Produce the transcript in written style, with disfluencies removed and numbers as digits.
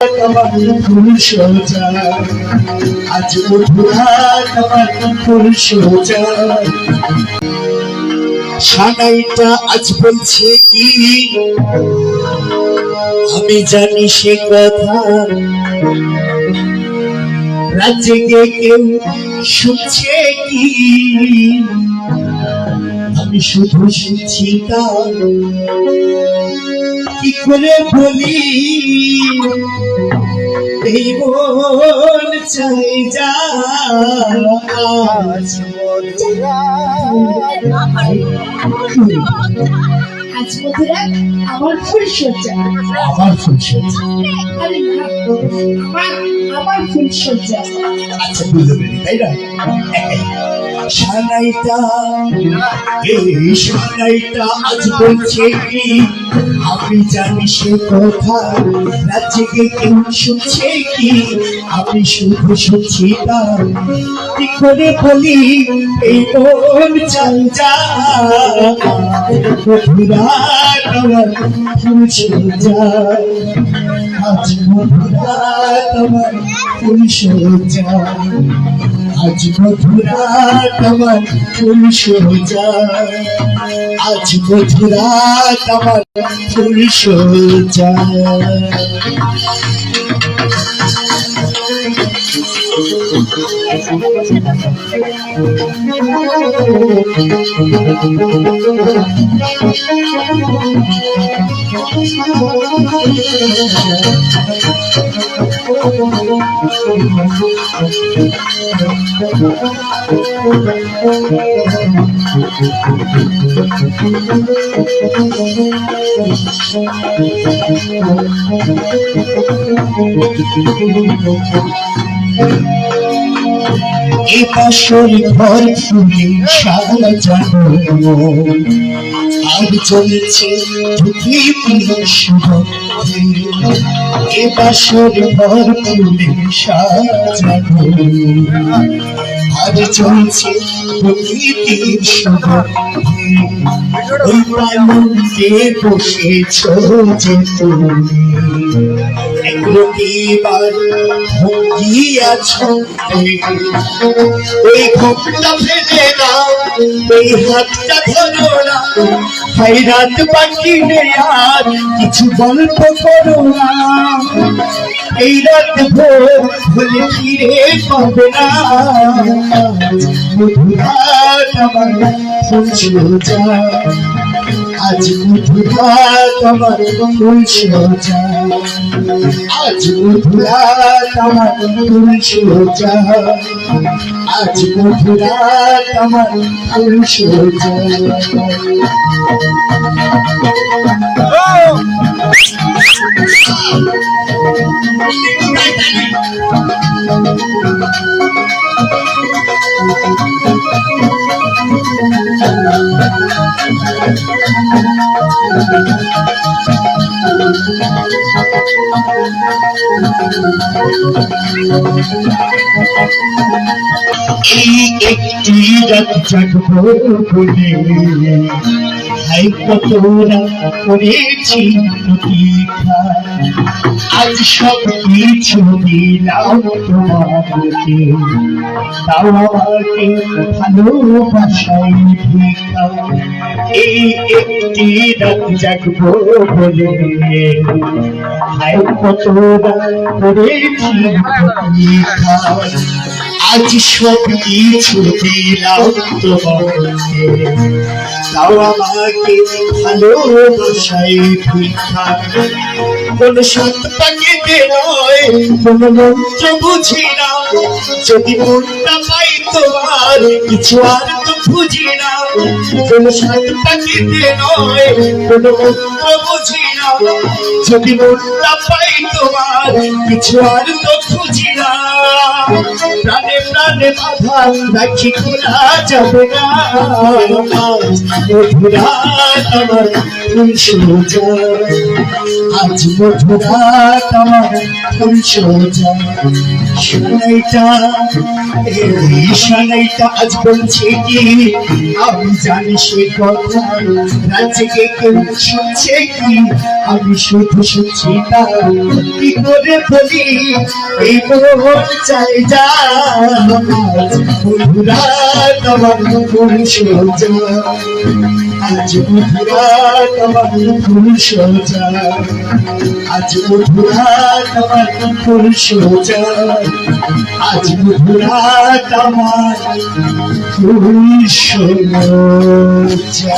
আমার ফুল সোজা আজ মধুরাত আমার ফুল সোজা সানাইটা আজ বলছে কি আমি জানি সে কথা রাজ্যে গিয়ে কেউ শুনছে কি আমি শুধু শুনছি তা কি করে বলি এই মন চাই যা আজ মধুরা আমার ফুল সজ্জা আমার ফুল সজ্জা আমার ফুল সজ্জা আচ্ছা বুঝতে পেরেছি তাই না সানাইটা এই সানাইটা আজ বলছে কি আমি জানি সে কথা রাজ্যে কেউ শুনছে কি আমি শুধু শুনছি তা কি করে বলি এই মন চাই যা মধুরাত আমার ফুল সোজা আজ মধুরাত আমার ফুল সোজা আজ মধুরাত আমার ফুল সোজা আজ মধুরাত আমার ফুল সোজা এ বাসর ঘর ফুলে সাজানো আর চলছে পৃথিবীর সুগন্ধে এ বাসর ঘর ফুলে সাজানো আর চলছে পৃথিবীর সুগন্ধে ওই পালকে বসেছ যে তুমি একবার ভঙ্গিয়াছ ওই ঘুমটা ফেলে না ওই হাতটা ধরো না হাইরাত বাকি নেই আর কিছু গল্প করো না এই রাত ভোর হলে ফিরে পাবে না মধুরাত আমার ফুল সোজা আজ মধুরাত আমার ফুল সোজা আজ মধুরাত আমার ফুল সোজা আজ মধুরাত আমার ফুল সোজা এই একটি রাত জাগবো বলে হাই কতরা করেছি প্রতীক্ষা আজ সব কিছু দিলাম তোমাকে তাও আমাকে ভালোবাসাই ভিক্ষা এই একটি রাত জাগবো বলে হাই কতরা করেছি প্রতীক্ষা আজ সব কিছু দিলাম তোমাকে তাও আমাকে ভালোবাসাই ভিক্ষা কোন সৎ পাখিতে নয় কোন মন্ত্র বুঝি না যদি মনটা পাই তোমার কিছু আর তো বুঝি না কোন সৎ পাখিতে নয় কোন মন্ত্র বুঝি না যদি মনটা পাই তোমার কিছু আর তো বুঝি না প্রাণে প্রাণে বাধা রাখি খোলা যাবে না আজ মধুরাত আমার ফুল সোজা আজ মধুরাত আমার ফুল সোজা সোনাইটা এই সোনাইটা আজ বলছে কি আমি জানি সে কথা রাজ্যে কেউ শুনছে কি আমি শুধু শুনছি না কি করে বলি এই মন চাই যা মধুরাত আমার ফুল সোজা আজ মধুরাত আমার ফুল সোজা আজ মধুরাত আমার ফুল সোজা আজ মধুরাত আমার ফুল সোজা